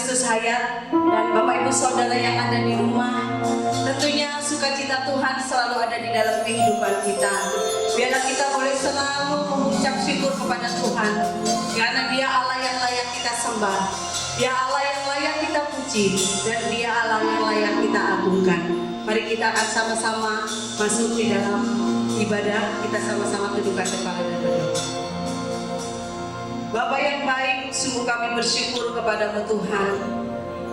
Kristus hayat, dan Bapak Ibu Saudara yang ada di rumah, tentunya sukacita Tuhan selalu ada di dalam kehidupan kita. Biarlah kita boleh selalu mengucap syukur kepada Tuhan, karena Dia Allah yang layak kita sembah, Dia Allah yang layak kita puji, dan Dia Allah yang layak kita agungkan. Mari kita akan sama-sama masuk di dalam ibadah. Kita sama-sama tundukkan kepala dan berdoa. Bapa yang baik, sungguh kami bersyukur kepada-Mu Tuhan.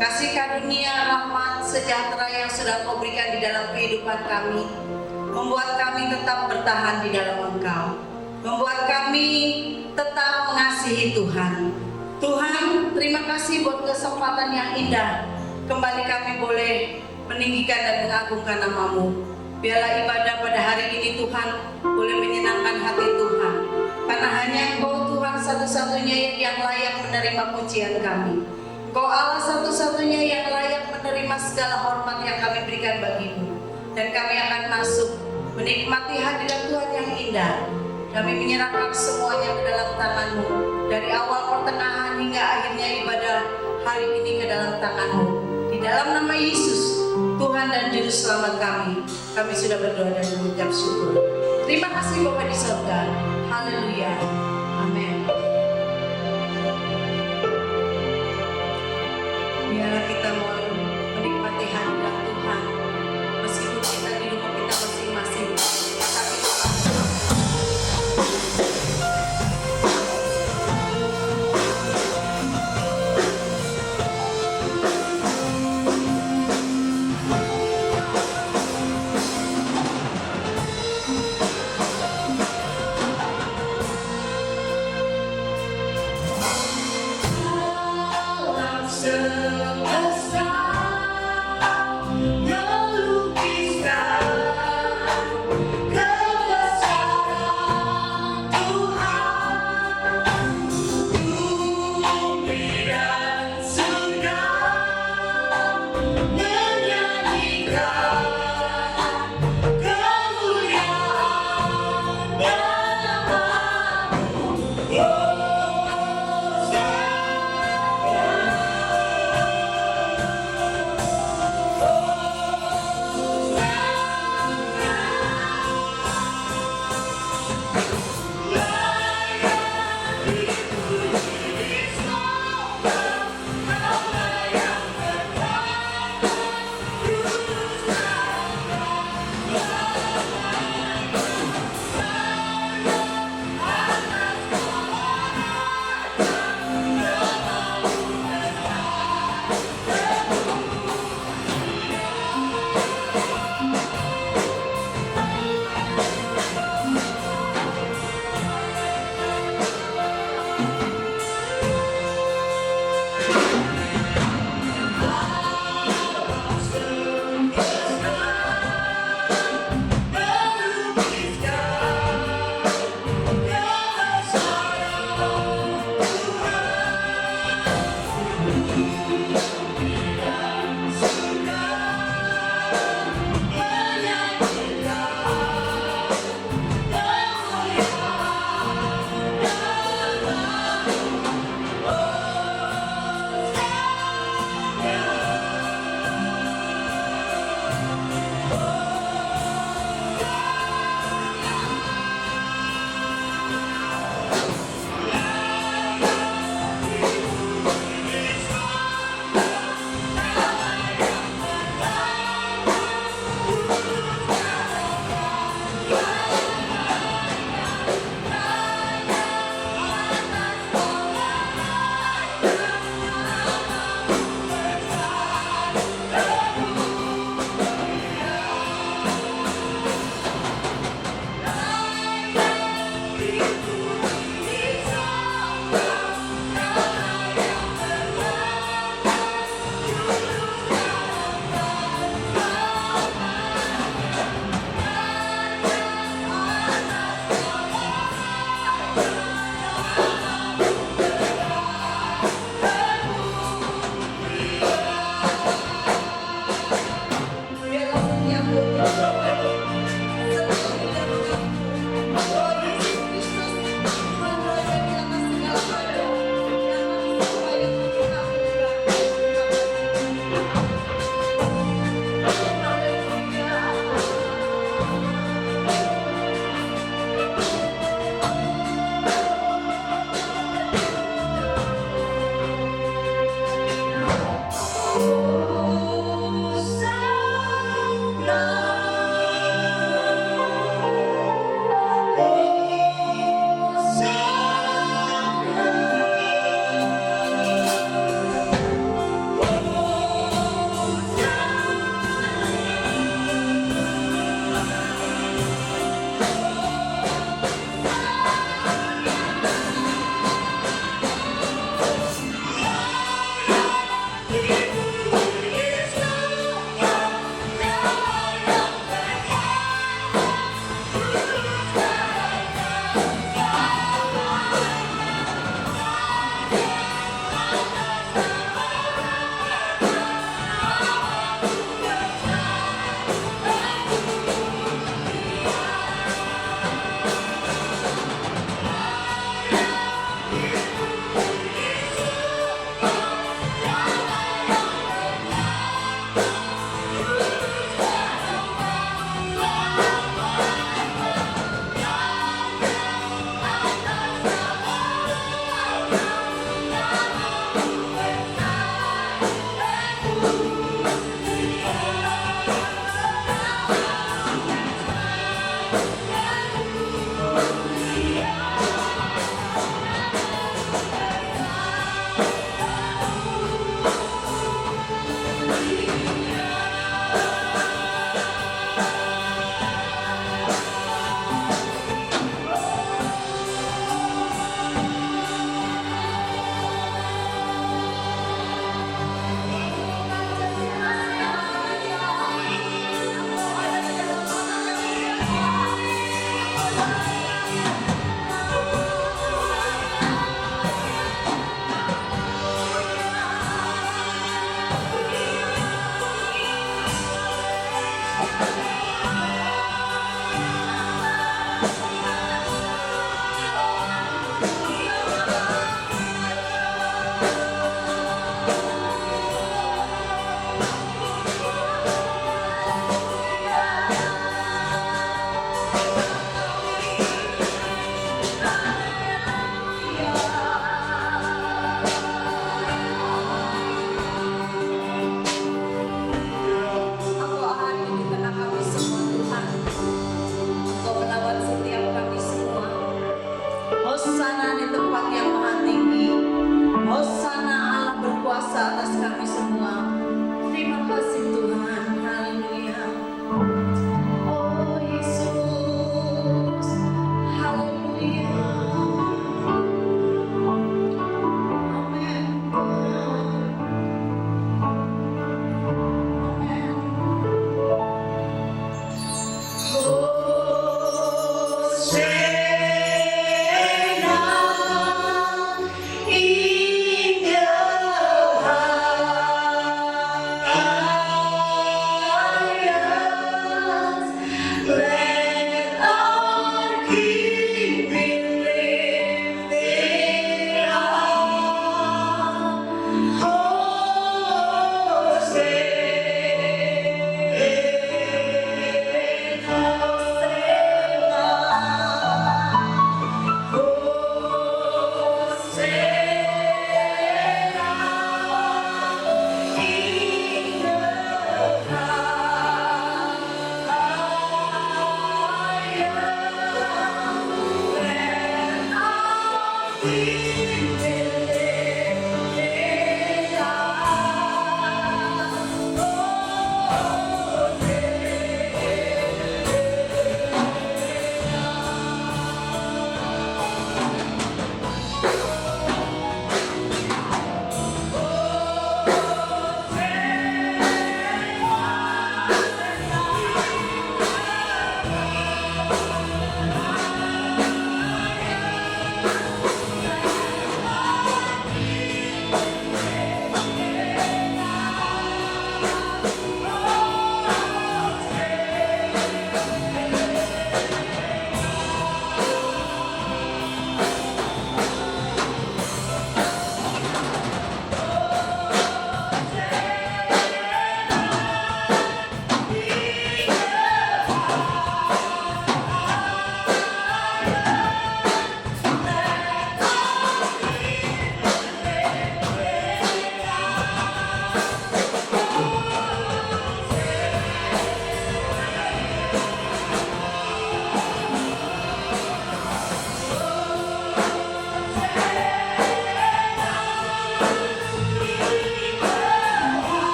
Kasih karunia, rahmat, sejahtera yang sudah Kau berikan di dalam kehidupan kami, membuat kami tetap bertahan di dalam Engkau, membuat kami tetap mengasihi Tuhan. Tuhan, terima kasih buat kesempatan yang indah. Kembali kami boleh meninggikan dan mengagungkan nama-Mu. Biarlah ibadah pada hari ini Tuhan boleh menyenangkan hati Tuhan, karena hanya Engkau Tuhan satu-satunya yang layak menerima pujian kami. Engkau Allah satu-satunya yang layak menerima segala hormat yang kami berikan bagi-Mu. Dan kami akan masuk menikmati hadirat Tuhan yang indah. Kami menyerahkan semuanya ke dalam tangan-Mu, dari awal pertengahan hingga akhirnya ibadah hari ini ke dalam tangan-Mu. Di dalam nama Yesus, Tuhan dan Juru Selamat kami sudah berdoa dan mengucap syukur. Terima kasih Bapa di surga. Haleluya. Amin. Biarlah kita mau menikmati hadirat Tuhan, meskipun kita di rumah kita masing-masing. Tapi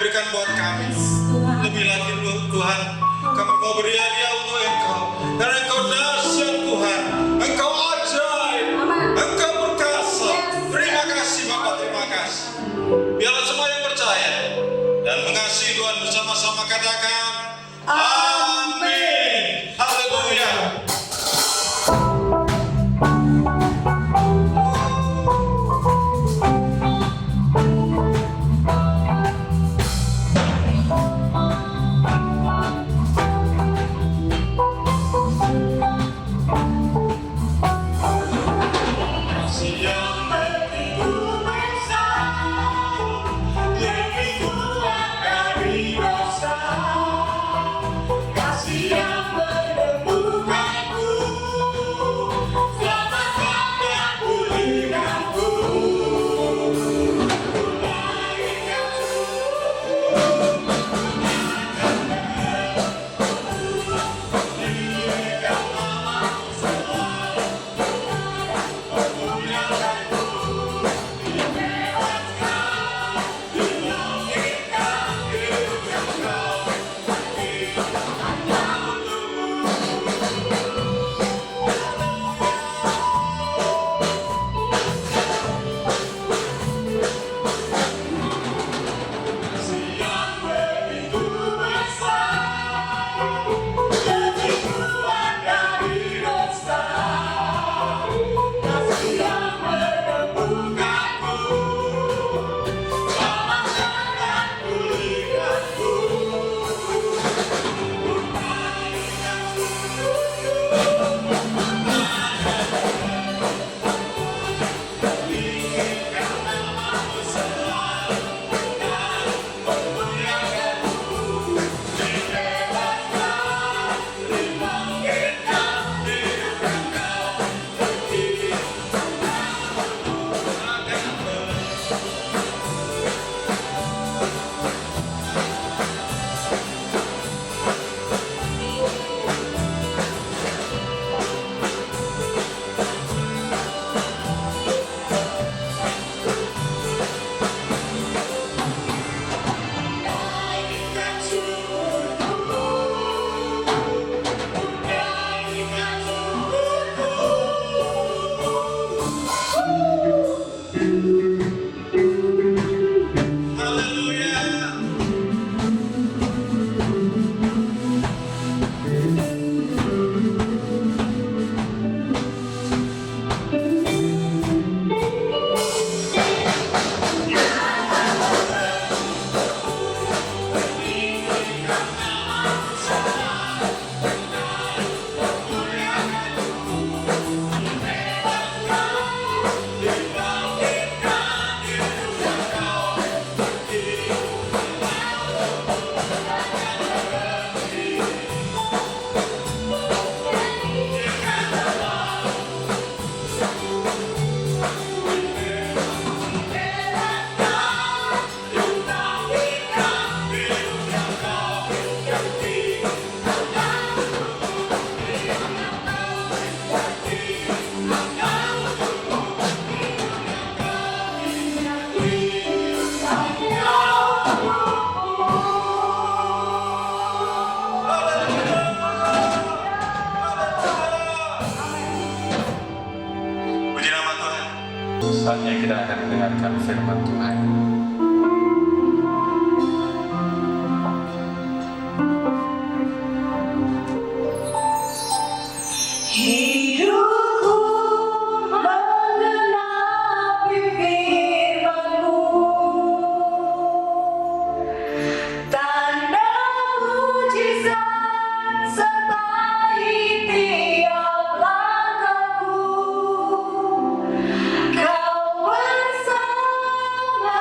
berikan buat kami. Lebih lagi Tuhan, kami mau beri hadiah untuk Engkau. Karena Engkau dahsyat Tuhan, Engkau ajaib, Engkau perkasa. Terima kasih Bapak, terima kasih. Biarlah semua yang percaya dan mengasihi Tuhan bersama-sama katakan amin. Haleluya. kita akan mendengarkan firman Tuhan. Hidupku menggenapi firman-Mu, tanda mujizat sertai tiap langkahku. Kau bersama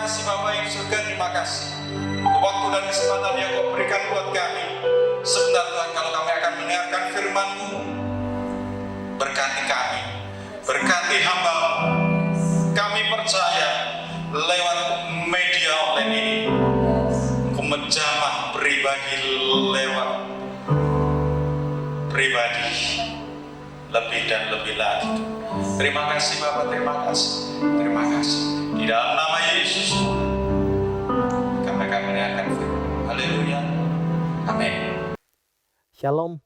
kasih Bapa yang surga, terima kasih untuk waktu dan kesempatan yang Kau berikan buat kami. Sebentar Tuhan, kalau kami akan mendengarkan firman-Mu, berkati kami, berkati hamba. Kami percaya lewat media online ini Kau menjamah pribadi lewat pribadi lebih dan lebih lagi. Terima kasih Bapak, terima kasih, terima kasih. Di dalam nama Yesus kami akan mendengarkan firman. Haleluya, amin. Shalom,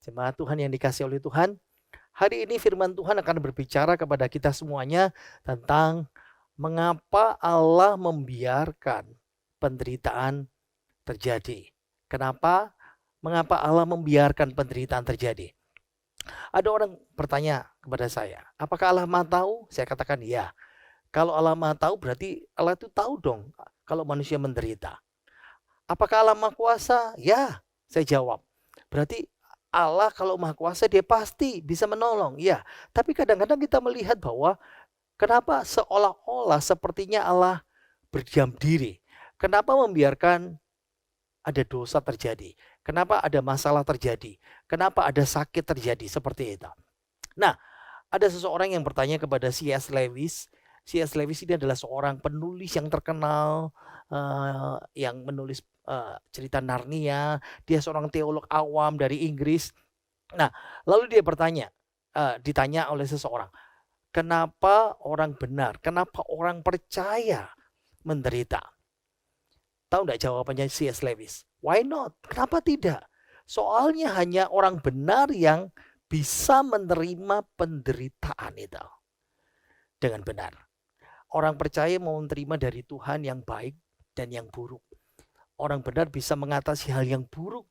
jemaat Tuhan yang dikasihi oleh Tuhan. Hari ini firman Tuhan akan berbicara kepada kita semuanya tentang mengapa Allah membiarkan penderitaan terjadi. Kenapa? Mengapa Allah membiarkan penderitaan terjadi? Ada orang bertanya kepada saya, apakah Allah Maha tahu? Saya katakan ya. Kalau Allah Maha tahu berarti Allah itu tahu dong kalau manusia menderita. Apakah Allah Maha Kuasa? Ya, saya jawab. Berarti Allah kalau Maha Kuasa dia pasti bisa menolong. Ya, tapi kadang-kadang kita melihat bahwa kenapa seolah-olah sepertinya Allah berdiam diri. Kenapa membiarkan ada dosa terjadi? Kenapa ada masalah terjadi? Kenapa ada sakit terjadi seperti itu? Nah, ada seseorang yang bertanya kepada C.S. Lewis. C.S. Lewis ini adalah seorang penulis yang terkenal yang menulis cerita Narnia. Dia seorang teolog awam dari Inggris. Nah, lalu dia ditanya oleh seseorang, kenapa orang benar, kenapa orang percaya menderita? Tahu enggak jawabannya C.S. Lewis? Why not? Kenapa tidak? Soalnya hanya orang benar yang bisa menerima penderitaan itu dengan benar. Orang percaya mau menerima dari Tuhan yang baik dan yang buruk. Orang benar bisa mengatasi hal yang buruk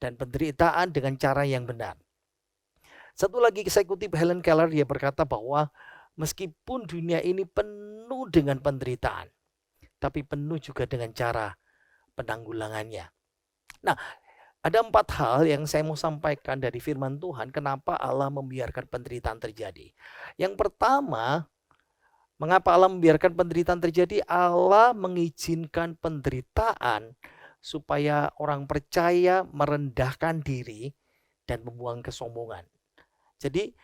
dan penderitaan dengan cara yang benar. Satu lagi saya kutip Helen Keller, dia berkata bahwa meskipun dunia ini penuh dengan penderitaan, tapi penuh juga dengan cara penanggulangannya. Nah, ada 4 hal yang saya mau sampaikan dari firman Tuhan kenapa Allah membiarkan penderitaan terjadi. Yang pertama, mengapa Allah membiarkan penderitaan terjadi? Allah mengizinkan penderitaan supaya orang percaya merendahkan diri dan membuang kesombongan. Jadi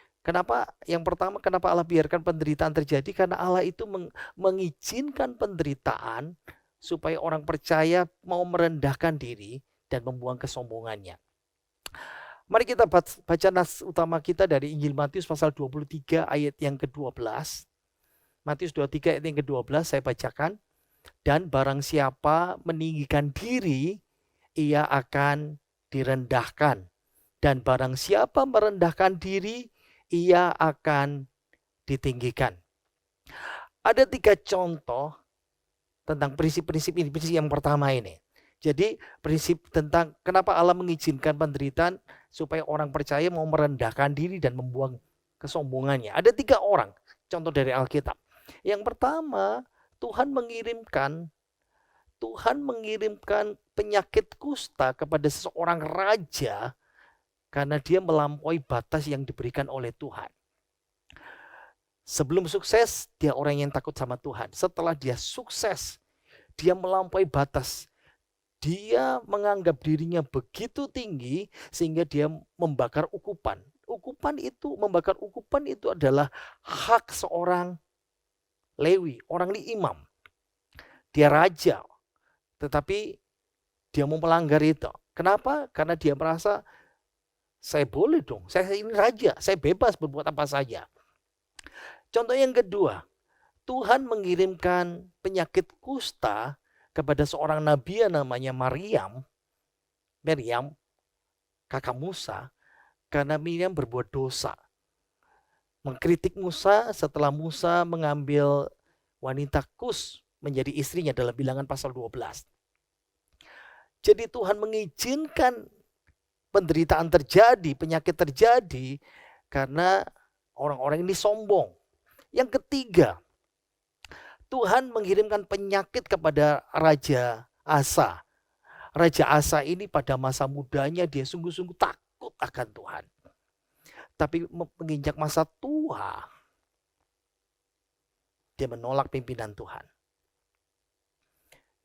yang pertama kenapa Allah biarkan penderitaan terjadi? Karena Allah itu mengizinkan penderitaan supaya orang percaya mau merendahkan diri dan membuang kesombongannya. Mari kita baca nas utama kita dari Injil Matius pasal 23 ayat yang ke-12. Matius 23 ayat yang ke-12 saya bacakan. Dan barang siapa meninggikan diri, ia akan direndahkan. Dan barang siapa merendahkan diri, ia akan ditinggikan. Ada 3 contoh tentang prinsip-prinsip ini. Prinsip yang pertama ini. Jadi prinsip tentang kenapa Allah mengizinkan penderitaan supaya orang percaya mau merendahkan diri dan membuang kesombongannya. Ada 3 orang contoh dari Alkitab. Yang pertama, Tuhan mengirimkan penyakit kusta kepada seseorang raja karena dia melampaui batas yang diberikan oleh Tuhan. Sebelum sukses, dia orang yang takut sama Tuhan. Setelah dia sukses, dia melampaui batas. Dia menganggap dirinya begitu tinggi sehingga dia membakar ukupan. Membakar ukupan itu adalah hak seorang Lewi, orang imam. Dia raja, tetapi dia mau melanggar itu. Kenapa? Karena dia merasa saya boleh dong, saya ini raja, saya bebas berbuat apa saja. Contoh yang kedua, Tuhan mengirimkan penyakit kusta kepada seorang nabi yang namanya Miriam, kakak Musa, karena Miriam berbuat dosa. Mengkritik Musa setelah Musa mengambil wanita Kus menjadi istrinya dalam Bilangan pasal 12. Jadi Tuhan mengizinkan penderitaan terjadi, penyakit terjadi karena orang-orang ini sombong. Yang ketiga, Tuhan mengirimkan penyakit kepada Raja Asa. Raja Asa ini pada masa mudanya dia sungguh-sungguh takut akan Tuhan. Tapi menginjak masa tua, dia menolak pimpinan Tuhan.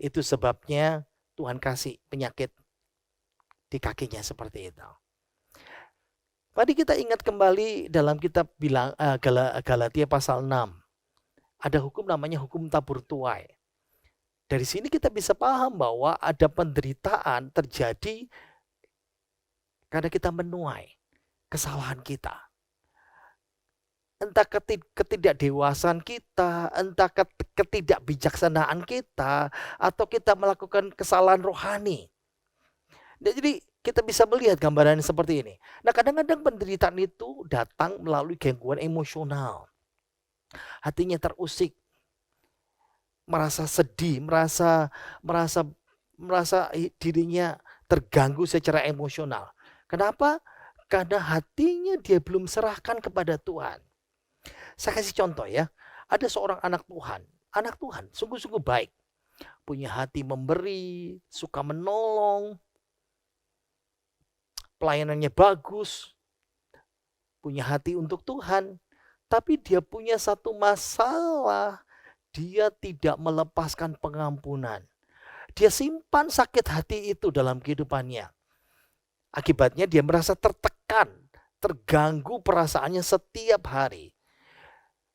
Itu sebabnya Tuhan kasih penyakit di kakinya seperti itu. Mari kita ingat kembali dalam kitab Galatia pasal 6. Ada hukum namanya hukum tabur tuai. Dari sini kita bisa paham bahwa ada penderitaan terjadi karena kita menuai kesalahan kita. Entah ketidakdewasaan kita, entah ketidakbijaksanaan kita, atau kita melakukan kesalahan rohani. Jadi kita bisa melihat gambaran seperti ini. Nah, kadang-kadang penderitaan itu datang melalui gangguan emosional. Hatinya terusik, merasa sedih, merasa dirinya terganggu secara emosional. Kenapa? Karena hatinya dia belum serahkan kepada Tuhan. Saya kasih contoh ya. Ada seorang anak Tuhan sungguh-sungguh baik. Punya hati memberi, suka menolong, pelayanannya bagus, punya hati untuk Tuhan. Tapi dia punya satu masalah, dia tidak melepaskan pengampunan. Dia simpan sakit hati itu dalam kehidupannya. Akibatnya dia merasa tertekan, terganggu perasaannya setiap hari.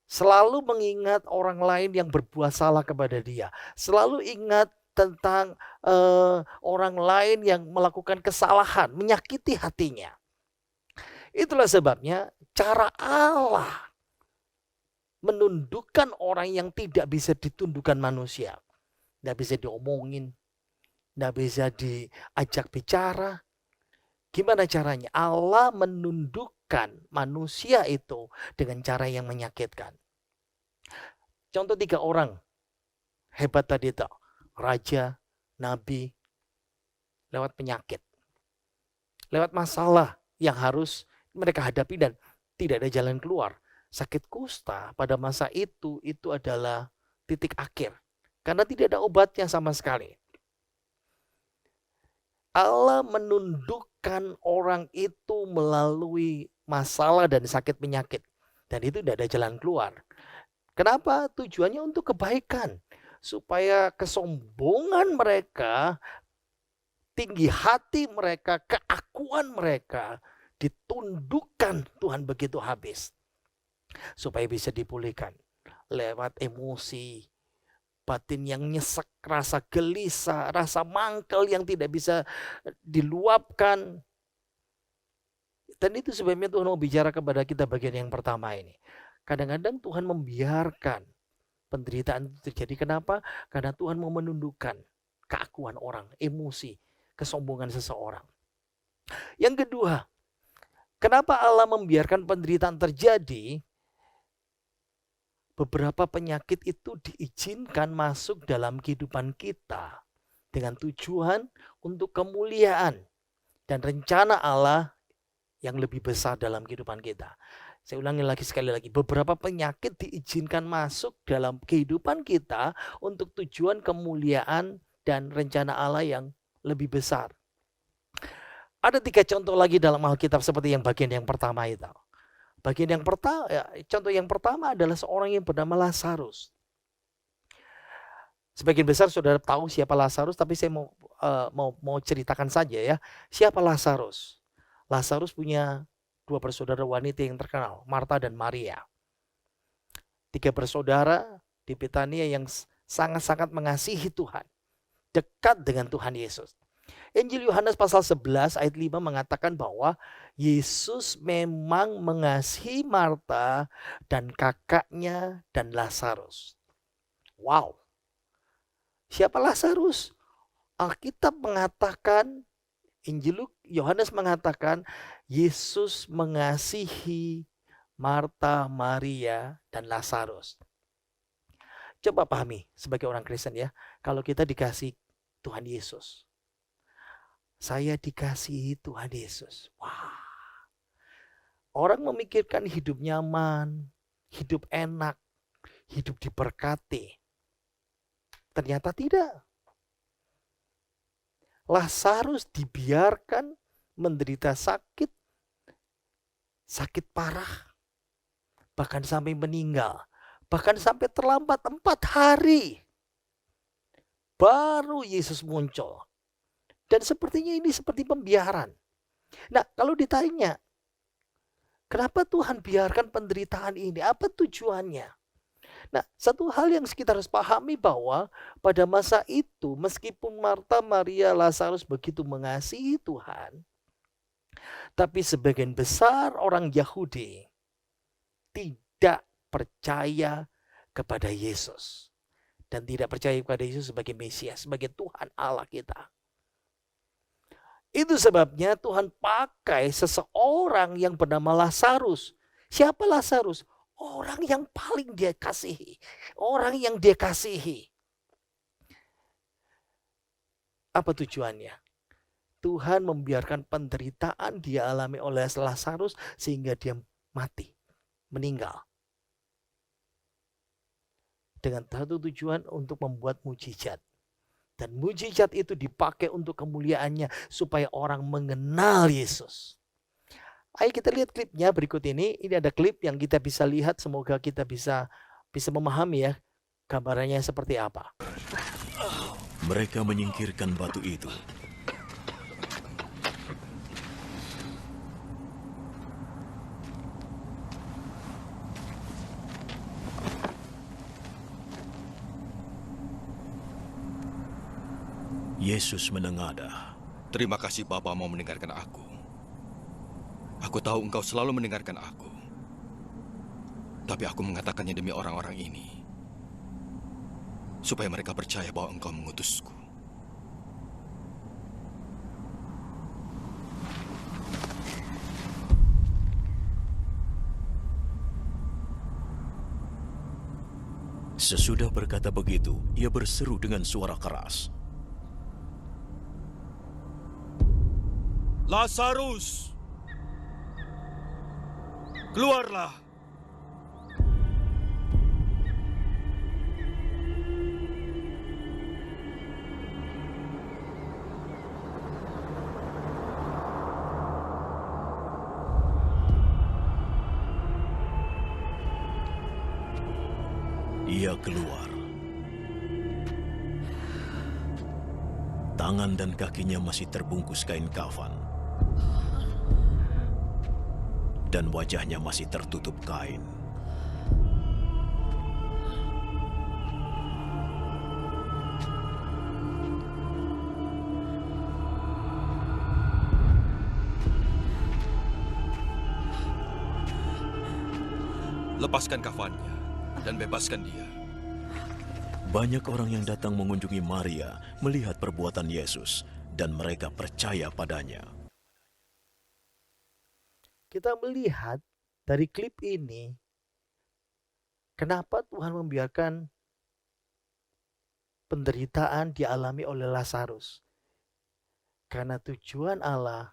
Selalu mengingat orang lain yang berbuat salah kepada dia. Selalu ingat tentang orang lain yang melakukan kesalahan, menyakiti hatinya. Itulah sebabnya cara Allah menundukkan orang yang tidak bisa ditundukkan manusia. Tidak bisa diomongin, tidak bisa diajak bicara. Gimana caranya? Allah menundukkan manusia itu dengan cara yang menyakitkan. Contoh 3 orang hebat tadi itu. Raja, nabi, lewat penyakit. Lewat masalah yang harus mereka hadapi dan tidak ada jalan keluar. Sakit kusta pada masa itu adalah titik akhir. Karena tidak ada obatnya sama sekali. Allah menundukkan orang itu melalui masalah dan sakit penyakit. Dan itu tidak ada jalan keluar. Kenapa? Tujuannya untuk kebaikan. Supaya kesombongan mereka, tinggi hati mereka, keakuan mereka ditundukkan Tuhan begitu habis. Supaya bisa dipulihkan lewat emosi, batin yang nyesek, rasa gelisah, rasa mangkel yang tidak bisa diluapkan. Dan itu sebabnya Tuhan mau bicara kepada kita bagian yang pertama ini. Kadang-kadang Tuhan membiarkan penderitaan itu terjadi. Kenapa? Karena Tuhan mau menundukkan keakuan orang, emosi, kesombongan seseorang. Yang kedua, kenapa Allah membiarkan penderitaan terjadi? Beberapa penyakit itu diizinkan masuk dalam kehidupan kita dengan tujuan untuk kemuliaan dan rencana Allah yang lebih besar dalam kehidupan kita. Saya ulangi sekali lagi, beberapa penyakit diizinkan masuk dalam kehidupan kita untuk tujuan kemuliaan dan rencana Allah yang lebih besar. Ada 3 contoh lagi dalam Alkitab seperti yang bagian yang pertama itu. Bagian yang pertama, contoh yang pertama adalah seorang yang bernama Lazarus. Sebagian besar saudara tahu siapa Lazarus, tapi saya mau ceritakan saja ya. Siapa Lazarus? Lazarus punya 2 bersaudara wanita yang terkenal, Marta dan Maria. 3 bersaudara di Betania yang sangat-sangat mengasihi Tuhan, dekat dengan Tuhan Yesus. Injil Yohanes pasal 11 ayat 5 mengatakan bahwa Yesus memang mengasihi Marta dan kakaknya dan Lazarus. Wow. Siapa Lazarus? Alkitab mengatakan, Injil Yohanes mengatakan Yesus mengasihi Marta, Maria, dan Lazarus. Coba pahami sebagai orang Kristen ya, kalau kita dikasih Tuhan Yesus. Saya dikasihi Tuhan Yesus. Wah. Orang memikirkan hidup nyaman, hidup enak, hidup diberkati. Ternyata tidak. Lazarus dibiarkan menderita sakit parah. Bahkan sampai meninggal. Bahkan sampai terlambat 4 hari. baru Yesus muncul. Dan sepertinya ini seperti pembiaran. Nah, kalau ditanya, kenapa Tuhan biarkan penderitaan ini? Apa tujuannya? Nah, satu hal yang kita harus pahami bahwa pada masa itu, meskipun Marta, Maria, Lazarus begitu mengasihi Tuhan, tapi sebagian besar orang Yahudi tidak percaya kepada Yesus. Dan tidak percaya kepada Yesus sebagai Mesias, sebagai Tuhan Allah kita. Itu sebabnya Tuhan pakai seseorang yang bernama Lazarus. Siapa Lazarus? Orang yang paling dia kasihi. Orang yang dia kasihi. Apa tujuannya? Tuhan membiarkan penderitaan dialami oleh Lazarus sehingga dia mati, meninggal. Dengan satu tujuan untuk membuat mujizat. Dan mujizat itu dipakai untuk kemuliaannya supaya orang mengenal Yesus. Ayo kita lihat klipnya berikut ini. Ini ada klip yang kita bisa lihat. Semoga kita bisa memahami ya gambarannya seperti apa. Mereka menyingkirkan batu itu. Yesus menengadah. Terima kasih Bapa mau mendengarkan aku. Aku tahu Engkau selalu mendengarkan aku. Tapi aku mengatakannya demi orang-orang ini. Supaya mereka percaya bahwa Engkau mengutusku. Sesudah berkata begitu, ia berseru dengan suara keras. Lazarus, keluarlah. Ia keluar. Tangan dan kakinya masih terbungkus kain kafan. Dan wajahnya masih tertutup kain. Lepaskan kafannya dan bebaskan dia. Banyak orang yang datang mengunjungi Maria melihat perbuatan Yesus dan mereka percaya padanya. Kita melihat dari klip ini, kenapa Tuhan membiarkan penderitaan dialami oleh Lazarus. Karena tujuan Allah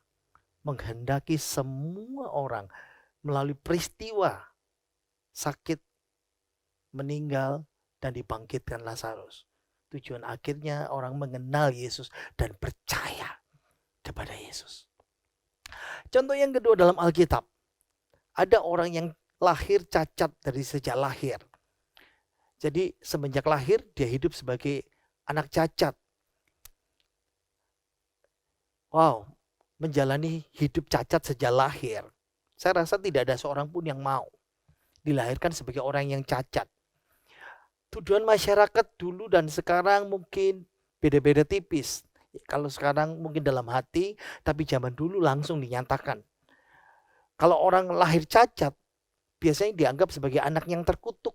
menghendaki semua orang melalui peristiwa sakit, meninggal, dan dibangkitkan Lazarus. Tujuan akhirnya orang mengenal Yesus dan percaya kepada Yesus. Contoh yang kedua dalam Alkitab. Ada orang yang lahir cacat dari sejak lahir. Jadi semenjak lahir dia hidup sebagai anak cacat. Wow, menjalani hidup cacat sejak lahir. Saya rasa tidak ada seorang pun yang mau dilahirkan sebagai orang yang cacat. Tuduhan masyarakat dulu dan sekarang mungkin beda-beda tipis. Kalau sekarang mungkin dalam hati, tapi zaman dulu langsung dinyatakan. Kalau orang lahir cacat, biasanya dianggap sebagai anak yang terkutuk.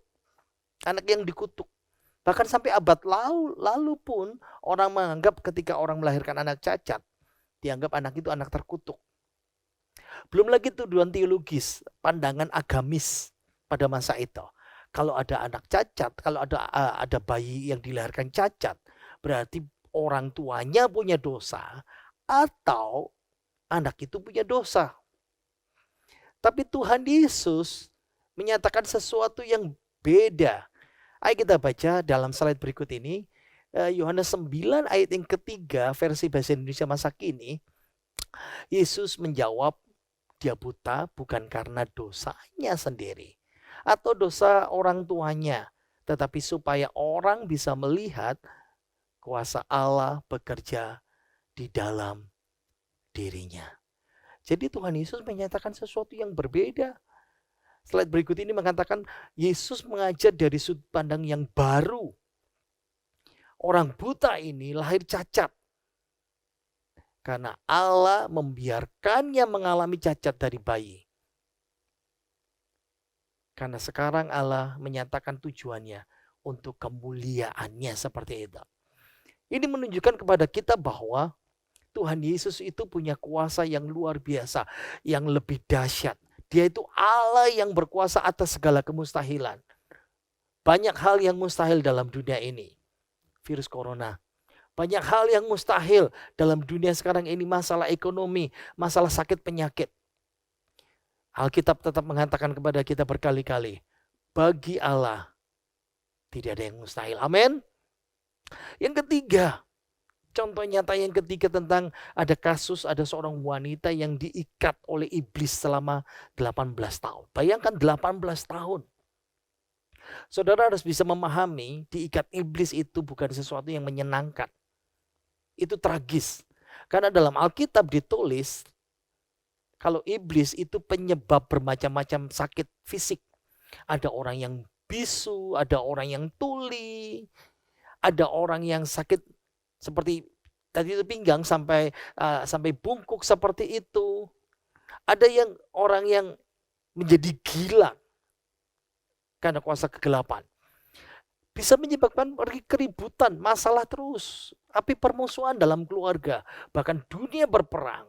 Anak yang dikutuk. Bahkan sampai abad lalu pun orang menganggap ketika orang melahirkan anak cacat, dianggap anak itu anak terkutuk. Belum lagi tuduhan teologis, pandangan agamis pada masa itu. Kalau ada anak cacat, kalau ada bayi yang dilahirkan cacat, berarti orang tuanya punya dosa atau anak itu punya dosa. Tapi Tuhan Yesus menyatakan sesuatu yang beda. Ayo kita baca dalam slide berikut ini. Yohanes 9 ayat yang ketiga versi bahasa Indonesia masa kini. Yesus menjawab, dia buta bukan karena dosanya sendiri atau dosa orang tuanya, tetapi supaya orang bisa melihat kuasa Allah bekerja di dalam dirinya. Jadi Tuhan Yesus menyatakan sesuatu yang berbeda. Slide berikut ini mengatakan Yesus mengajar dari sudut pandang yang baru. Orang buta ini lahir cacat. Karena Allah membiarkannya mengalami cacat dari bayi. Karena sekarang Allah menyatakan tujuannya untuk kemuliaannya seperti itu. Ini menunjukkan kepada kita bahwa Tuhan Yesus itu punya kuasa yang luar biasa, yang lebih dahsyat. Dia itu Allah yang berkuasa atas segala kemustahilan. Banyak hal yang mustahil dalam dunia ini. Virus corona. Banyak hal yang mustahil dalam dunia sekarang ini, masalah ekonomi, masalah sakit penyakit. Alkitab tetap mengatakan kepada kita berkali-kali, bagi Allah tidak ada yang mustahil. Amin. Yang ketiga, contoh nyata yang ketiga tentang ada kasus ada seorang wanita yang diikat oleh iblis selama 18 tahun. Bayangkan 18 tahun. Saudara harus bisa memahami diikat iblis itu bukan sesuatu yang menyenangkan. Itu tragis. Karena dalam Alkitab ditulis kalau iblis itu penyebab bermacam-macam sakit fisik. Ada orang yang bisu, ada orang yang tuli, ada orang yang sakit seperti tadi itu pinggang sampai bungkuk seperti itu. Ada yang orang yang menjadi gila karena kuasa kegelapan. Bisa menyebabkan keributan, masalah terus, api permusuhan dalam keluarga, bahkan dunia berperang.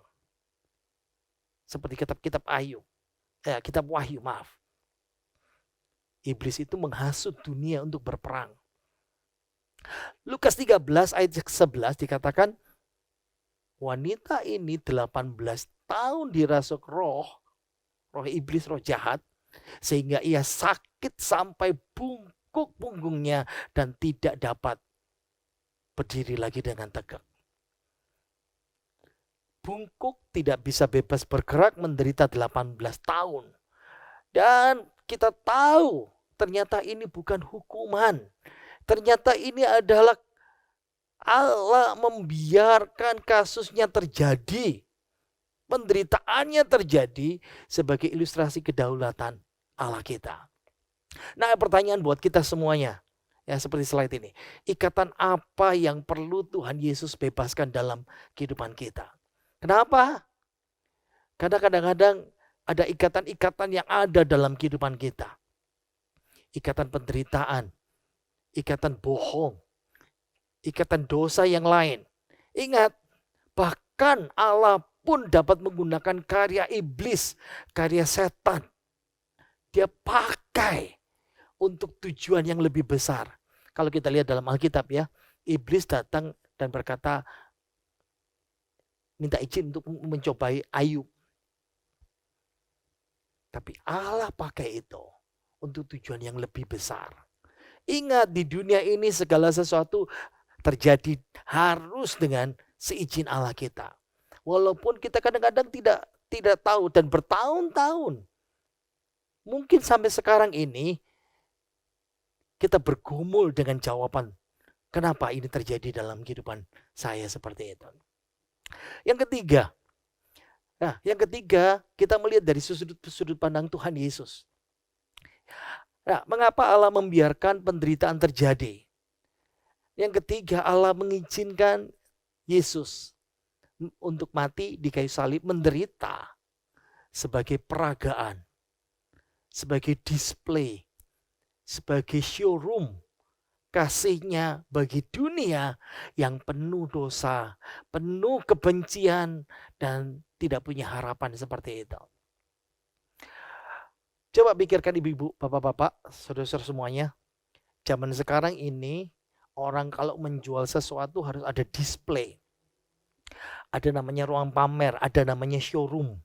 Seperti kitab Wahyu, maaf. Iblis itu menghasut dunia untuk berperang. Lukas 13 ayat 11 dikatakan, wanita ini 18 tahun dirasuk roh iblis, roh jahat, sehingga ia sakit sampai bungkuk punggungnya dan tidak dapat berdiri lagi dengan tegak. Bungkuk, tidak bisa bebas bergerak, menderita 18 tahun. Dan kita tahu ternyata ini bukan hukuman. Ternyata ini adalah Allah membiarkan kasusnya terjadi. Penderitaannya terjadi sebagai ilustrasi kedaulatan Allah kita. Nah, pertanyaan buat kita semuanya. Ya, seperti slide ini. Ikatan apa yang perlu Tuhan Yesus bebaskan dalam kehidupan kita? Kenapa? Karena kadang-kadang ada ikatan-ikatan yang ada dalam kehidupan kita. Ikatan penderitaan, ikatan bohong, ikatan dosa yang lain. Ingat, bahkan Allah pun dapat menggunakan karya iblis, karya setan. Dia pakai untuk tujuan yang lebih besar. Kalau kita lihat dalam Alkitab ya, iblis datang dan berkata, minta izin untuk mencobai Ayub. Tapi Allah pakai itu untuk tujuan yang lebih besar. Ingat, di dunia ini segala sesuatu terjadi harus dengan seizin Allah kita. Walaupun kita kadang-kadang tidak tahu dan bertahun-tahun. Mungkin sampai sekarang ini kita bergumul dengan jawaban kenapa ini terjadi dalam kehidupan saya seperti itu. Yang ketiga, kita melihat dari sudut pandang Tuhan Yesus. Nah, mengapa Allah membiarkan penderitaan terjadi? Yang ketiga, Allah mengizinkan Yesus untuk mati di kayu salib, menderita sebagai peragaan, sebagai display, sebagai showroom kasihnya bagi dunia yang penuh dosa, penuh kebencian, dan tidak punya harapan seperti itu. Coba pikirkan ibu-ibu, bapak-bapak, saudara-saudara semuanya. Zaman sekarang ini orang kalau menjual sesuatu harus ada display. Ada namanya ruang pamer, ada namanya showroom.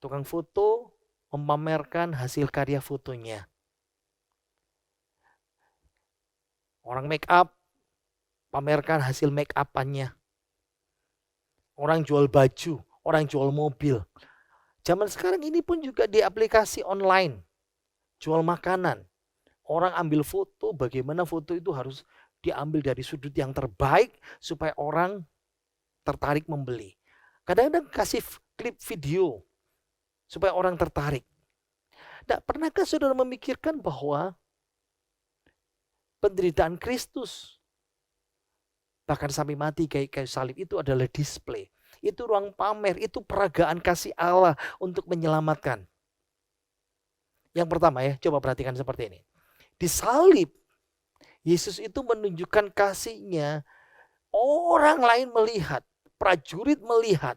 Tukang foto memamerkan hasil karya fotonya. Orang make up pamerkan hasil make up-annya. Orang jual baju, orang jual mobil. Zaman sekarang ini pun juga di aplikasi online. Jual makanan. Orang ambil foto, bagaimana foto itu harus diambil dari sudut yang terbaik supaya orang tertarik membeli. Kadang-kadang kasih klip video supaya orang tertarik. Nah, pernahkah saudara memikirkan bahwa penderitaan Kristus bahkan sampai mati kayu salib itu adalah display. Itu ruang pamer, itu peragaan kasih Allah untuk menyelamatkan. Yang pertama ya, coba perhatikan seperti ini. Di salib, Yesus itu menunjukkan kasihnya. Orang lain melihat, prajurit melihat,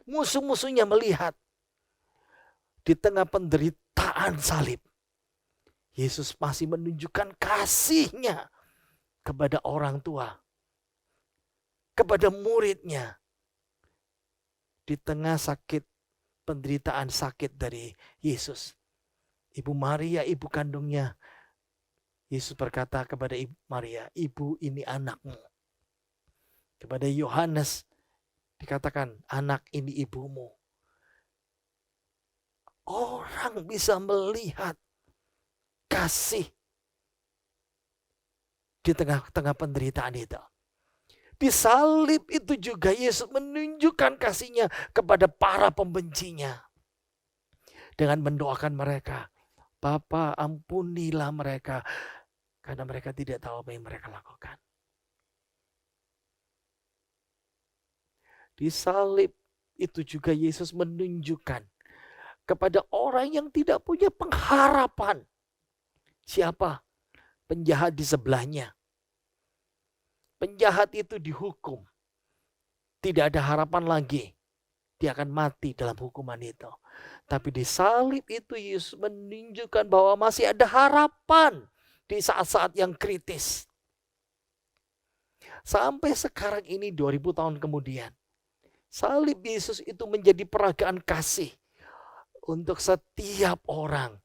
musuh-musuhnya melihat. Di tengah penderitaan salib, Yesus masih menunjukkan kasihnya kepada orang tua, kepada muridnya. Di tengah sakit, penderitaan sakit dari Yesus, Ibu Maria, ibu kandungnya, Yesus berkata kepada Ibu Maria, "Ibu, ini anakmu." Kepada Yohanes dikatakan, "Anak, ini ibumu." Orang bisa melihat kasih di tengah-tengah penderitaan itu. Di salib itu juga Yesus menunjukkan kasihnya kepada para pembencinya. Dengan mendoakan mereka, "Bapa, ampunilah mereka, karena mereka tidak tahu apa yang mereka lakukan." Di salib itu juga Yesus menunjukkan kepada orang yang tidak punya pengharapan. Siapa? Penjahat di sebelahnya. Penjahat itu dihukum. Tidak ada harapan lagi. Dia akan mati dalam hukuman itu. Tapi di salib itu Yesus menunjukkan bahwa masih ada harapan di saat-saat yang kritis. Sampai sekarang ini 2000 tahun kemudian, salib Yesus itu menjadi peragaan kasih untuk setiap orang.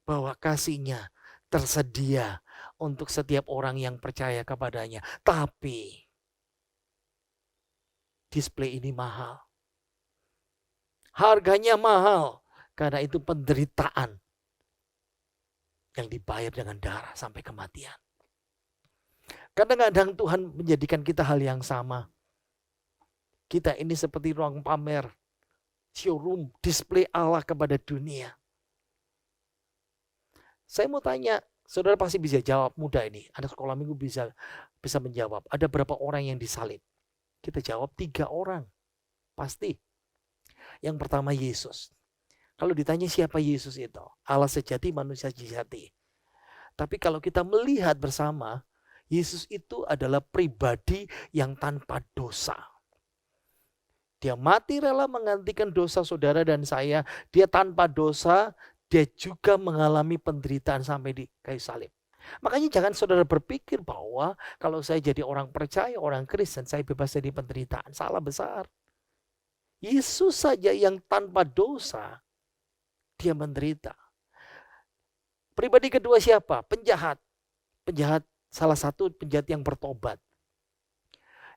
Bahwa kasihnya tersedia untuk setiap orang yang percaya kepadanya. Tapi display ini mahal. Harganya mahal. Karena itu penderitaan yang dibayar dengan darah sampai kematian. Kadang-kadang Tuhan menjadikan kita hal yang sama. Kita ini seperti ruang pamer, showroom, display Allah kepada dunia. Saya mau tanya, saudara pasti bisa jawab mudah ini. Anak sekolah minggu bisa menjawab. Ada berapa orang yang disalib? Kita jawab 3 orang. Pasti. Yang pertama Yesus. Kalau ditanya siapa Yesus itu? Allah sejati, manusia sejati. Tapi kalau kita melihat bersama, Yesus itu adalah pribadi yang tanpa dosa. Dia mati rela menggantikan dosa saudara dan saya. Dia tanpa dosa, dia juga mengalami penderitaan sampai di kayu salib. Makanya jangan saudara berpikir bahwa kalau saya jadi orang percaya, orang Kristen, saya bebas dari penderitaan. Salah besar. Yesus saja yang tanpa dosa, dia menderita. Pribadi kedua siapa? Penjahat. Penjahat, salah satu penjahat yang bertobat.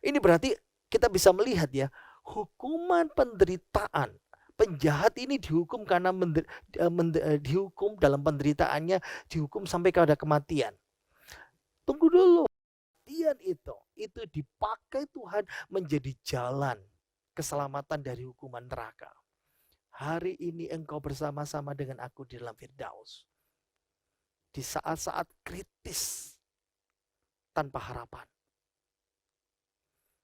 Ini berarti kita bisa melihat ya, hukuman penderitaan. Penjahat ini dihukum karena dihukum dalam penderitaannya, dihukum sampai kepada kematian. Tunggu dulu. Kematian itu dipakai Tuhan menjadi jalan keselamatan dari hukuman neraka. Hari ini engkau bersama-sama dengan aku di dalam Firdaus. Di saat-saat kritis tanpa harapan.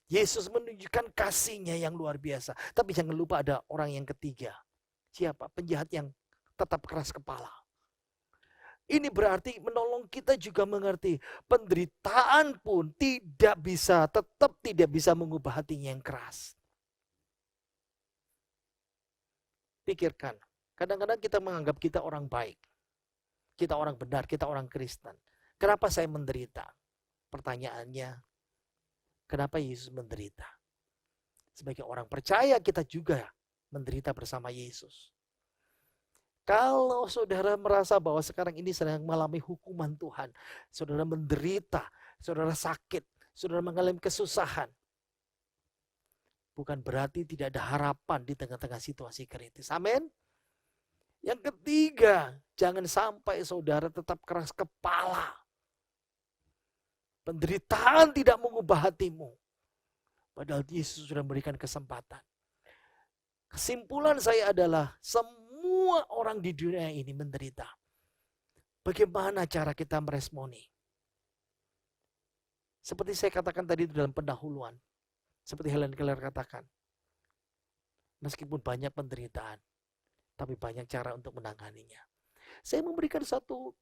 Yesus menunjukkan kasihnya yang luar biasa. Tapi jangan lupa ada orang yang ketiga. Siapa? Penjahat yang tetap keras kepala. Ini berarti menolong kita juga mengerti. Penderitaan pun tetap tidak bisa mengubah hatinya yang keras. Pikirkan. Kadang-kadang kita menganggap kita orang baik. Kita orang benar, kita orang Kristen. Kenapa saya menderita? Pertanyaannya, kenapa Yesus menderita? Sebagai orang percaya kita juga menderita bersama Yesus. Kalau saudara merasa bahwa sekarang ini sedang mengalami hukuman Tuhan, saudara menderita, saudara sakit, saudara mengalami kesusahan, bukan berarti tidak ada harapan di tengah-tengah situasi kritis. Amin. Yang ketiga, jangan sampai saudara tetap keras kepala. Penderitaan tidak mengubah hatimu. Padahal Yesus sudah memberikan kesempatan. Kesimpulan saya adalah semua orang di dunia ini menderita. Bagaimana cara kita meresponi? Seperti saya katakan tadi dalam pendahuluan. Seperti Helen Keller katakan. Meskipun banyak penderitaan, tapi banyak cara untuk menanganinya. Saya memberikan satu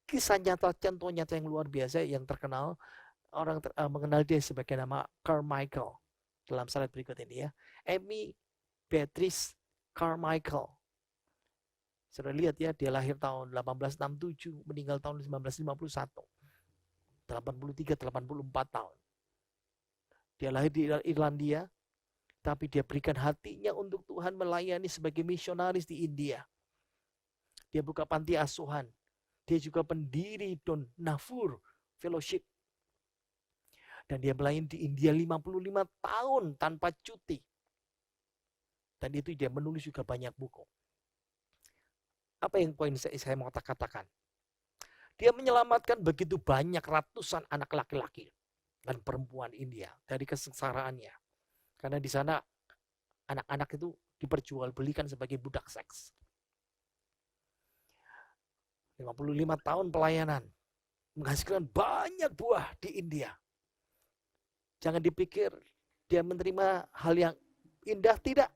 kisah nyata, contoh nyata yang luar biasa yang terkenal. Orang mengenal dia sebagai nama Carmichael. Dalam slide berikut ini ya. Amy Beatrice Carmichael. Sudah lihat ya, dia lahir tahun 1867, meninggal tahun 1951. 83-84 tahun. Dia lahir di Irlandia, tapi dia berikan hatinya untuk Tuhan melayani sebagai misionaris di India. Dia buka panti asuhan. Dia juga pendiri Don Nafur Fellowship. Dan dia melayani di India 55 tahun tanpa cuti. Dan itu dia menulis juga banyak buku. Apa yang poin saya mau katakan? Dia menyelamatkan begitu banyak ratusan anak laki-laki dan perempuan India dari kesengsaraannya. Karena di sana anak-anak itu diperjualbelikan sebagai budak seks. 55 tahun pelayanan. Menghasilkan banyak buah di India. Jangan dipikir dia menerima hal yang indah, tidak.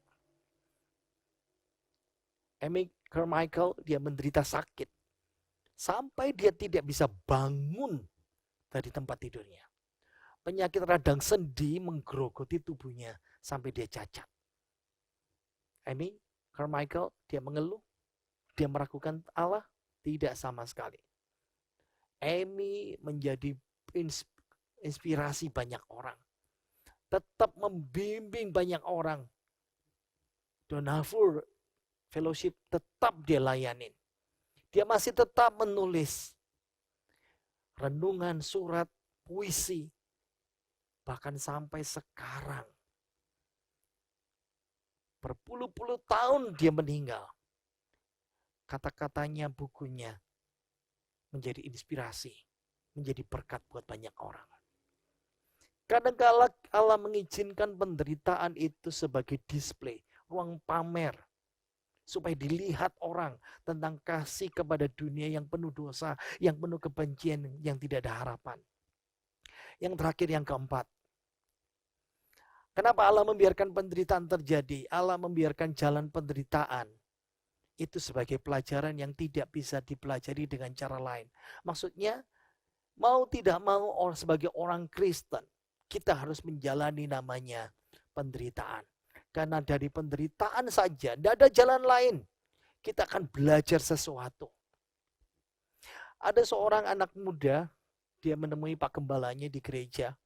Amy Carmichael, dia menderita sakit. Sampai dia tidak bisa bangun dari tempat tidurnya. Penyakit radang sendi menggerogoti tubuhnya sampai dia cacat. Amy Carmichael, dia mengeluh. Dia meragukan Allah? Tidak sama sekali. Amy menjadi inspirasi banyak orang. Tetap membimbing banyak orang. Don Nafur Fellowship tetap dia layanin. Dia masih tetap menulis renungan, surat, puisi. Bahkan sampai sekarang. Berpuluh-puluh tahun dia meninggal. Kata-katanya, bukunya menjadi inspirasi, menjadi berkat buat banyak orang. Kadang-kala Allah mengizinkan penderitaan itu sebagai display, ruang pamer, supaya dilihat orang tentang kasih kepada dunia yang penuh dosa, yang penuh kebencian, yang tidak ada harapan. Yang terakhir, yang keempat. Kenapa Allah membiarkan penderitaan terjadi? Allah membiarkan jalan penderitaan itu sebagai pelajaran yang tidak bisa dipelajari dengan cara lain. Maksudnya, mau tidak mau sebagai orang Kristen, kita harus menjalani namanya penderitaan. Karena dari penderitaan saja, tidak ada jalan lain. Kita akan belajar sesuatu. Ada seorang anak muda, dia menemui Pak Gembalanya di gereja.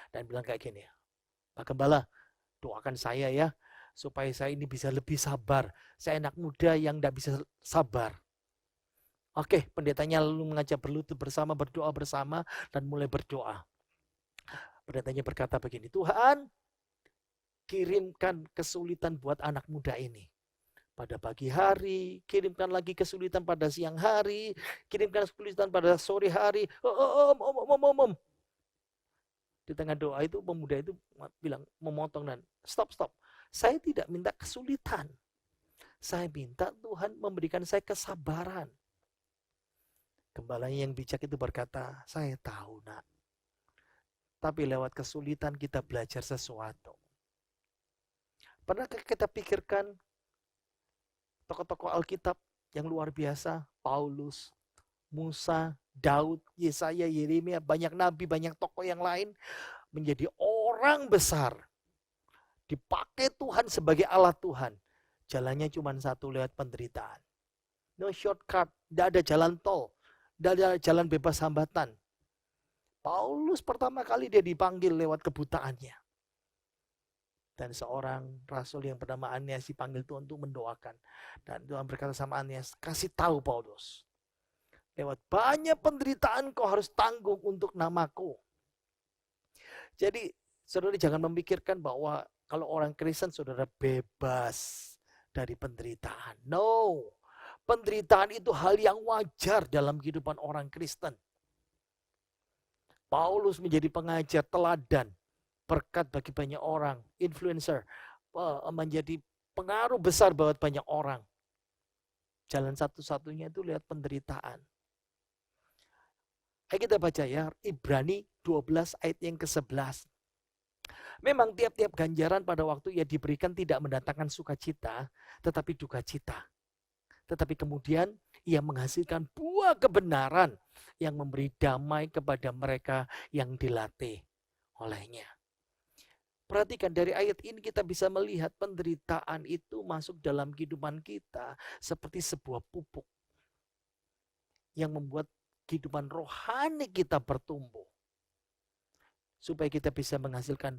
Dan bilang kayak gini, Pak Gembala, doakan saya ya, supaya saya ini bisa lebih sabar. Saya anak muda yang tidak bisa sabar. Oke, pendetanya lalu mengajak berlutut bersama, berdoa bersama, dan mulai berdoa. Pendetanya berkata begini, Tuhan, kirimkan kesulitan buat anak muda ini. Pada pagi hari, kirimkan lagi kesulitan pada siang hari, kirimkan kesulitan pada sore hari. Om. Di tengah doa itu, pemuda itu bilang, memotong dan stop. Saya tidak minta kesulitan. Saya minta Tuhan memberikan saya kesabaran. Gembalanya yang bijak itu berkata, saya tahu nak. Tapi lewat kesulitan kita belajar sesuatu. Pernahkah kita pikirkan tokoh-tokoh Alkitab yang luar biasa? Paulus, Musa, Daud, Yesaya, Yeremia, banyak nabi, banyak tokoh yang lain menjadi orang besar. Dipakai Tuhan sebagai Allah Tuhan. Jalannya cuma satu, lewat penderitaan. No shortcut, tidak ada jalan tol, tidak ada jalan bebas hambatan. Paulus pertama kali dia dipanggil lewat kebutaannya. Dan seorang rasul yang bernama Aeneas dipanggil Tuhan untuk mendoakan. Dan Tuhan berkata sama Aeneas, kasih tahu Paulus. Lewat banyak penderitaan kau harus tanggung untuk namaku. Jadi saudara jangan memikirkan bahwa kalau orang Kristen saudara bebas dari penderitaan. No, penderitaan itu hal yang wajar dalam kehidupan orang Kristen. Paulus menjadi pengajar teladan, berkat bagi banyak orang, influencer, menjadi pengaruh besar buat banyak orang. Jalan satu-satunya itu lihat penderitaan. Ayo kita baca ya, Ibrani 12 ayat yang ke-11. Memang tiap-tiap ganjaran pada waktu ia diberikan tidak mendatangkan sukacita, tetapi duka cita. Tetapi kemudian ia menghasilkan buah kebenaran yang memberi damai kepada mereka yang dilatih olehnya. Perhatikan dari ayat ini kita bisa melihat penderitaan itu masuk dalam kehidupan kita seperti sebuah pupuk yang membuat kehidupan rohani kita bertumbuh. Supaya kita bisa menghasilkan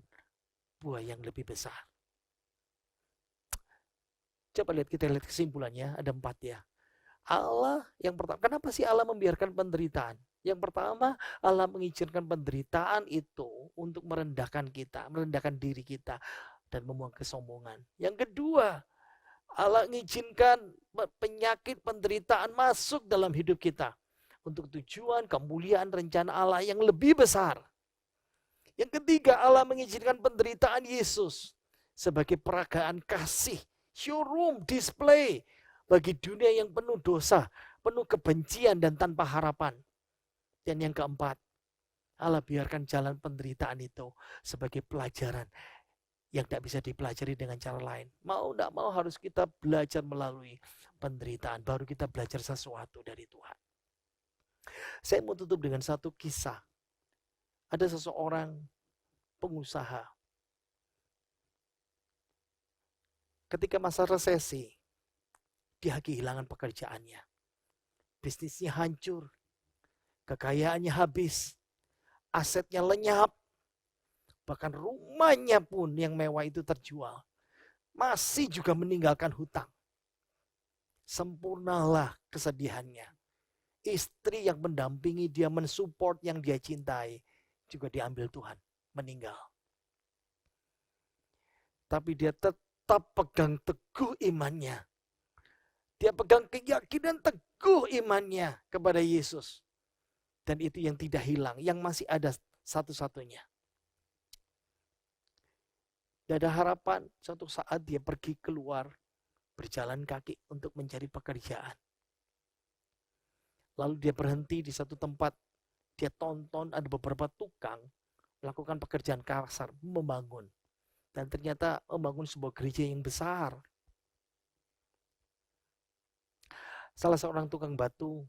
buah yang lebih besar. Coba kita lihat kesimpulannya, ada 4 ya. Allah yang pertama, kenapa sih Allah membiarkan penderitaan? Yang pertama, Allah mengizinkan penderitaan itu untuk merendahkan kita, merendahkan diri kita, dan membuang kesombongan. Yang kedua, Allah mengizinkan penyakit penderitaan masuk dalam hidup kita untuk tujuan kemuliaan rencana Allah yang lebih besar. Yang ketiga, Allah mengizinkan penderitaan Yesus sebagai peragaan kasih, showroom display bagi dunia yang penuh dosa, penuh kebencian dan tanpa harapan. Dan yang keempat, Allah biarkan jalan penderitaan itu sebagai pelajaran yang tidak bisa dipelajari dengan cara lain. Mau tidak mau harus kita belajar melalui penderitaan, baru kita belajar sesuatu dari Tuhan. Saya mau tutup dengan satu kisah. Ada seseorang pengusaha. Ketika masa resesi, dia kehilangan pekerjaannya. Bisnisnya hancur, kekayaannya habis, asetnya lenyap, bahkan rumahnya pun yang mewah itu terjual. Masih juga meninggalkan hutang. Sempurnalah kesedihannya. Istri yang mendampingi dia, mensupport yang dia cintai, juga diambil Tuhan, meninggal. Tapi dia tetap pegang teguh imannya. Dia pegang keyakinan teguh imannya kepada Yesus. Dan itu yang tidak hilang, yang masih ada satu-satunya. Dan ada harapan suatu saat dia pergi keluar, berjalan kaki untuk mencari pekerjaan. Lalu dia berhenti di satu tempat, dia tonton ada beberapa tukang melakukan pekerjaan kasar, membangun. Dan ternyata membangun sebuah gereja yang besar. Salah seorang tukang batu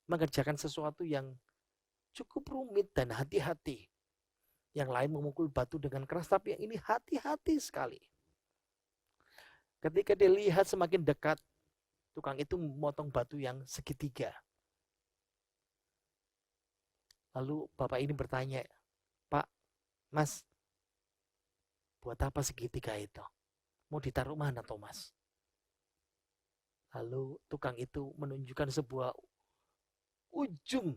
mengerjakan sesuatu yang cukup rumit dan hati-hati. Yang lain memukul batu dengan keras, tapi yang ini hati-hati sekali. Ketika dia lihat semakin dekat, tukang itu memotong batu yang segitiga. Lalu bapak ini bertanya, Pak, Mas, buat apa segitiga itu? Mau ditaruh mana, Thomas? Lalu tukang itu menunjukkan sebuah ujung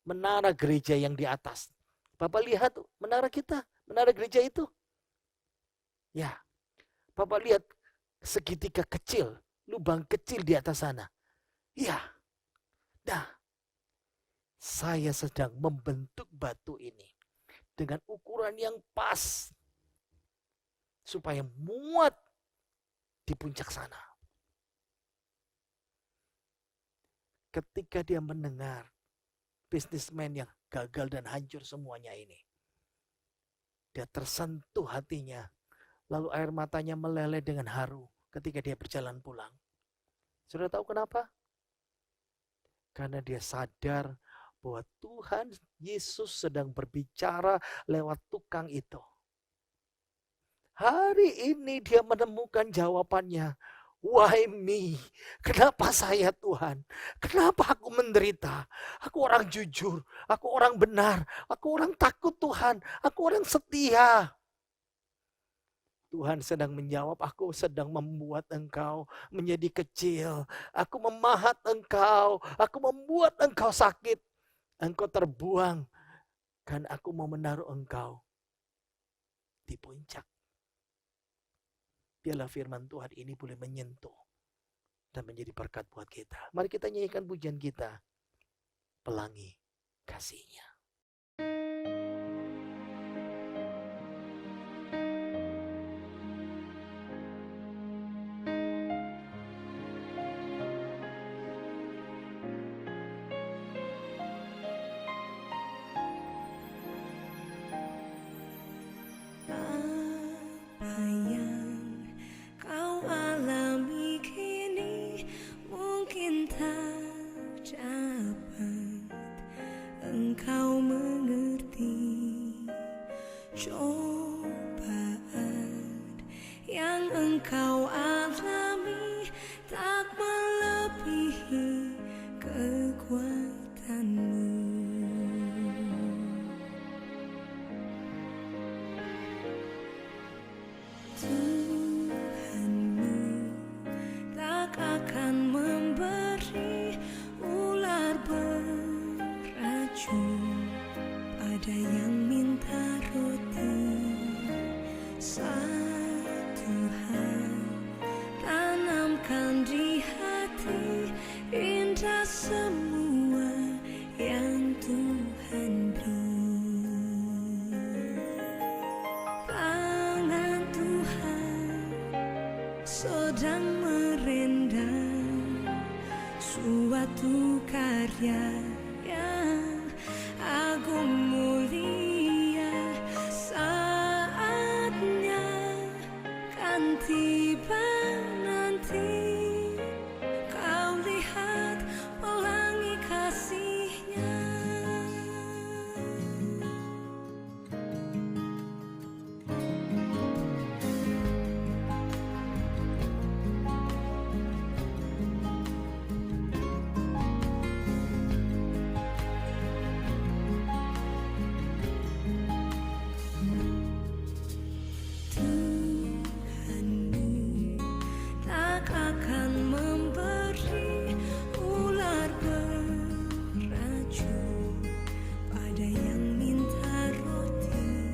menara gereja yang di atas. Bapak lihat menara kita, menara gereja itu. Ya, Bapak lihat segitiga kecil, lubang kecil di atas sana. Ya, nah, saya sedang membentuk batu ini dengan ukuran yang pas supaya muat di puncak sana. Ketika dia mendengar bisnismen yang gagal dan hancur semuanya ini, dia tersentuh hatinya, lalu air matanya meleleh dengan haru ketika dia berjalan pulang. Sudah tahu kenapa? Karena dia sadar bahwa Tuhan Yesus sedang berbicara lewat tukang itu. Hari ini dia menemukan jawabannya. Why me? Kenapa saya, Tuhan? Kenapa aku menderita? Aku orang jujur, aku orang benar, aku orang takut Tuhan, aku orang setia. Tuhan sedang menjawab, aku sedang membuat engkau menjadi kecil. Aku memahat engkau, aku membuat engkau sakit. Engkau terbuang, kan aku mau menaruh engkau di puncak. Biarlah firman Tuhan ini boleh menyentuh dan menjadi berkat buat kita. Mari kita nyanyikan pujian kita, Pelangi Kasih-Nya. Apa yang kau alami kini mungkin tak dapat engkau mengerti. Cobaan yang engkau alami tak melebihi kekuatanmu. Tuhanmu tak akan memberi ular beracun pada yang minta roti. Satu hal tanamkan di hati, indah semua yang Tuhan beri. Tangan Tuhan sedang merendam suatu karya yang agung mulia. Saatnya kan tiba nanti, kau lihat pelangi kasih-Nya. Tuhanmu tak akan memberi ular beracun pada yang minta roti.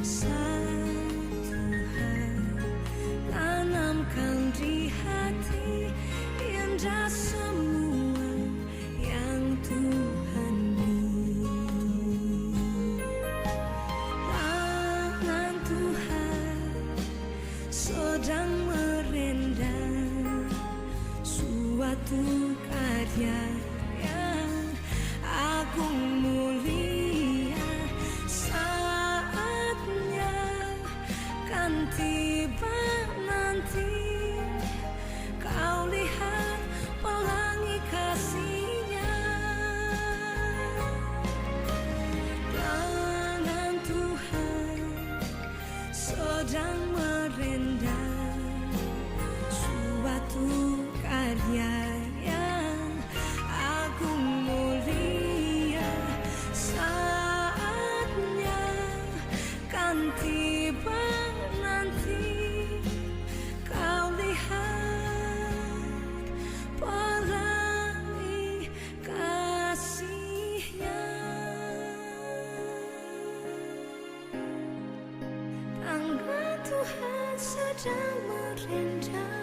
Satu hal tanamkan di hati, indah semua yang Tuhan beri. Tangan Tuhan sedang merendam suatu karya yang agung mulia. Saatnya kan tiba nanti, kau lihat pelangi kasih-Nya. Tangan Tuhan sedang merendam suatu karya yang agung mulia. Saatnya kan tiba nanti, kau lihat pelangi kasih-Nya. Tangan Tuhan sedang merendam.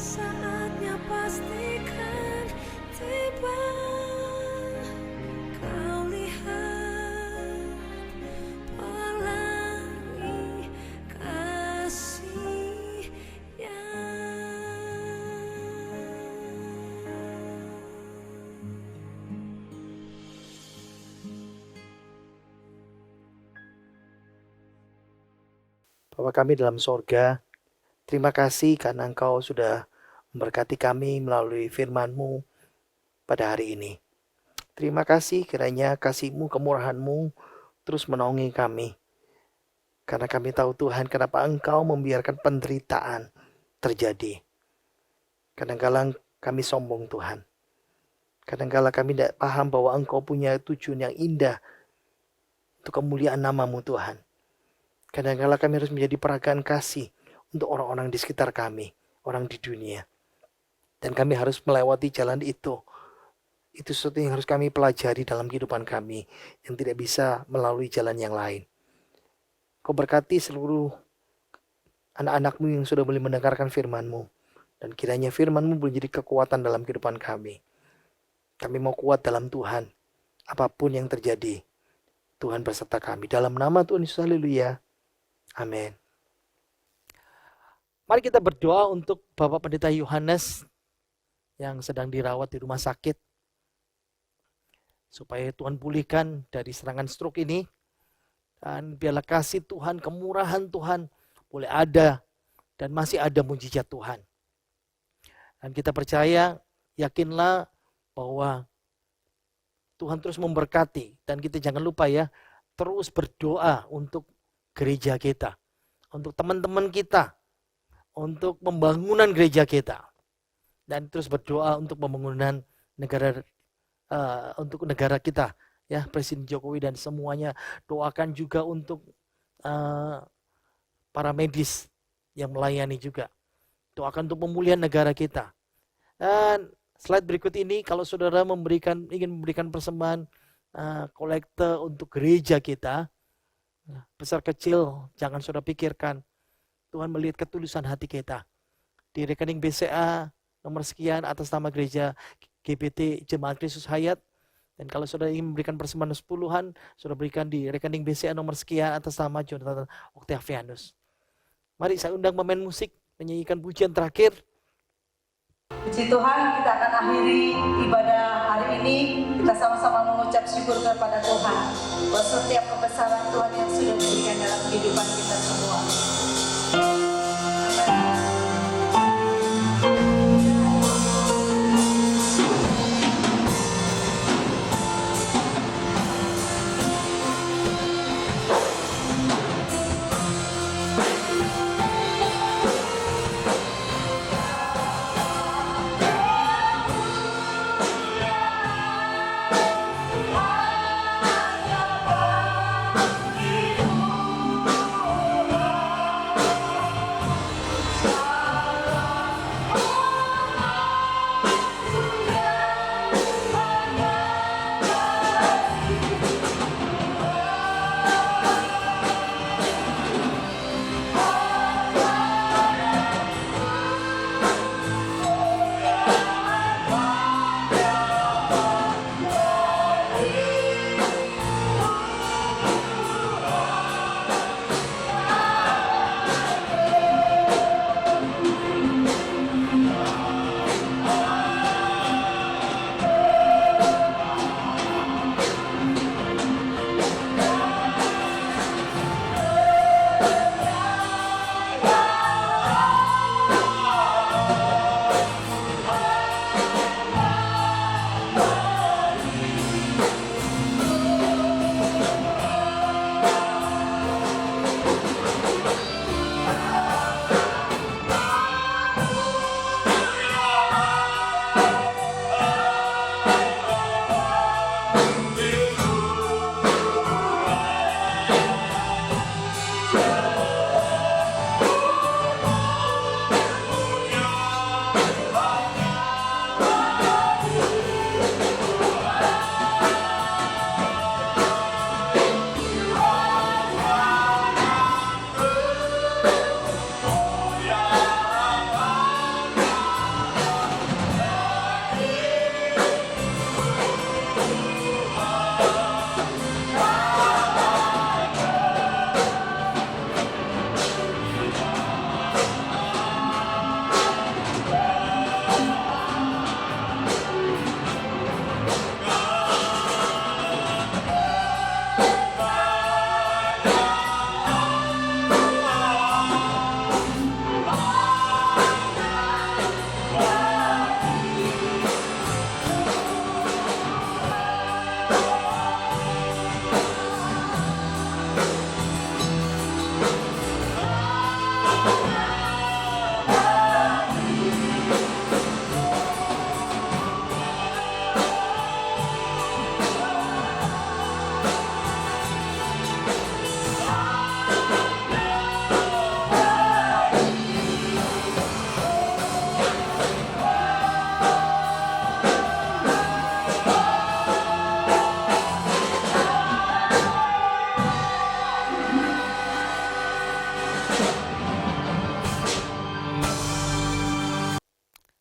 Saatnya pastikan tiba, kau lihat pelangi kasih-Nya. Bapa kami dalam sorga, terima kasih karena Engkau sudah memberkati kami melalui firman-Mu pada hari ini. Terima kasih kiranya kasih-Mu, kemurahan-Mu terus menaungi kami. Karena kami tahu Tuhan, kenapa Engkau membiarkan penderitaan terjadi. Kadang-kadang kami sombong Tuhan. Kadang-kadang kami tidak paham bahwa Engkau punya tujuan yang indah untuk kemuliaan nama-Mu Tuhan. Kadang-kadang kami harus menjadi peragaan kasih untuk orang-orang di sekitar kami, orang di dunia. Dan kami harus melewati jalan itu Itu sesuatu yang harus kami pelajari dalam kehidupan kami, yang tidak bisa melalui jalan yang lain. Kau berkati seluruh anak-anakmu yang sudah boleh mendengarkan firman-Mu. Dan kiranya firman-Mu menjadi kekuatan dalam kehidupan kami. Kami mau kuat dalam Tuhan. Apapun yang terjadi, Tuhan beserta kami. Dalam nama Tuhan Yesus, haleluya. Amin. Mari kita berdoa untuk Bapak Pendeta Yohanes yang sedang dirawat di rumah sakit. Supaya Tuhan pulihkan dari serangan stroke ini. Dan biarlah kasih Tuhan, kemurahan Tuhan boleh ada. Dan masih ada mujizat Tuhan. Dan kita percaya, yakinlah bahwa Tuhan terus memberkati. Dan kita jangan lupa ya, terus berdoa untuk gereja kita. Untuk teman-teman kita. Untuk pembangunan gereja kita. Dan terus berdoa untuk pembangunan negara, untuk negara kita. Ya, Presiden Jokowi dan semuanya. Doakan juga untuk para medis yang melayani juga. Doakan untuk pemulihan negara kita. Dan slide berikut ini, kalau saudara ingin memberikan persembahan kolekte untuk gereja kita, besar kecil jangan saudara pikirkan. Tuhan melihat ketulusan hati kita. Di rekening BCA nomor sekian atas nama gereja GBT Jemaat Kristus Hayat. Dan kalau saudara ingin memberikan persembahan 10-an, saudara berikan di rekening BCA nomor sekian atas nama Jonathan Octavianus. Mari saya undang pemain musik menyanyikan pujian terakhir. Puji Tuhan, kita akan akhiri ibadah hari ini. Kita sama-sama mengucap syukur kepada Tuhan buat setiap kebesaran Tuhan yang sudah diberikan dalam kehidupan kita semua.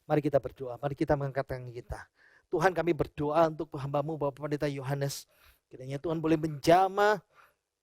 Mari kita berdoa, mari kita mengangkat tangan kita. Tuhan, kami berdoa untuk hamba-Mu Bapak Pendeta Yohanes. Kiranya Tuhan boleh menjamah,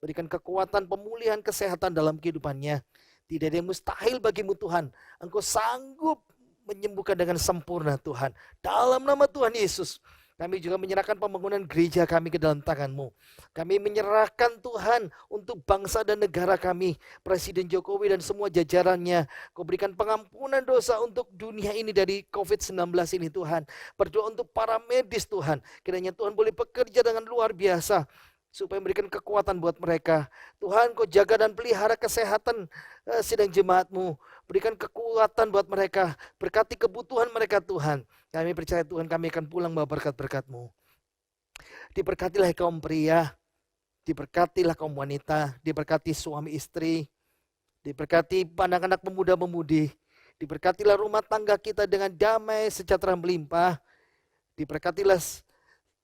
berikan kekuatan, pemulihan, kesehatan dalam kehidupannya. Tidak ada yang mustahil bagimu Tuhan. Engkau sanggup menyembuhkan dengan sempurna Tuhan. Dalam nama Tuhan Yesus, kami juga menyerahkan pembangunan gereja kami ke dalam tangan-Mu. Kami menyerahkan Tuhan untuk bangsa dan negara kami, Presiden Jokowi dan semua jajarannya. Kau berikan pengampunan dosa untuk dunia ini dari COVID-19 ini Tuhan. Berdoa untuk para medis Tuhan. Kiranya Tuhan boleh bekerja dengan luar biasa, supaya memberikan kekuatan buat mereka. Tuhan, Kau jaga dan pelihara kesehatan sidang jemaat-Mu. Berikan kekuatan buat mereka. Berkati kebutuhan mereka Tuhan. Kami percaya Tuhan, kami akan pulang bawa berkat-berkat-Mu. Diberkatilah kaum pria, diberkatilah kaum wanita, diberkati suami istri, diberkati anak-anak pemuda-pemudi, diberkatilah rumah tangga kita dengan damai sejahtera melimpah, diberkatilah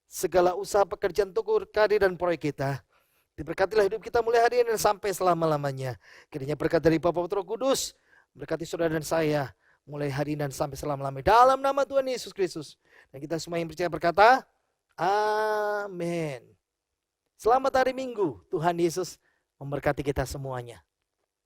segala usaha pekerjaan toko karir dan proyek kita. Diberkatilah hidup kita mulai hari ini dan sampai selama-lamanya. Kiranya berkat dari Bapa Putra Kudus berkati saudara dan saya mulai hari ini dan sampai selama-lamanya. Dalam nama Tuhan Yesus Kristus. Dan kita semua yang percaya berkata, amin. Selamat hari Minggu. Tuhan Yesus memberkati kita semuanya.